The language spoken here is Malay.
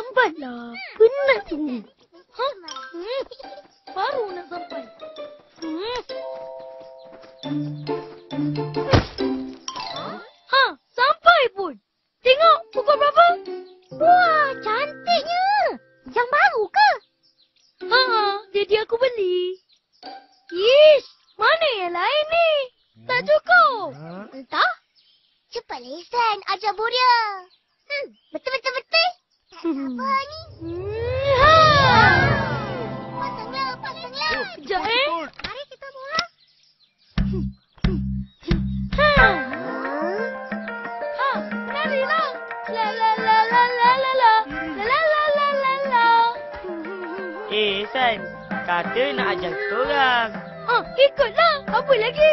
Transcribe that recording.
Lambatlah. Penat sungguh. Baru nak sampai. Sampai pun. Tengok pukul berapa? Wah, cantiknya. Yang baru ke? Jadi aku beli. Ish, mana yang lain ni? Tak cukup. Entah. Cepat lesan, ajar Buria. Betul. Tak sabar ni. Pasanglah. Sekejap, Mari kita borak. Narilah. La. San, kata nak ajar kita orang. Ikutlah. Apa lagi?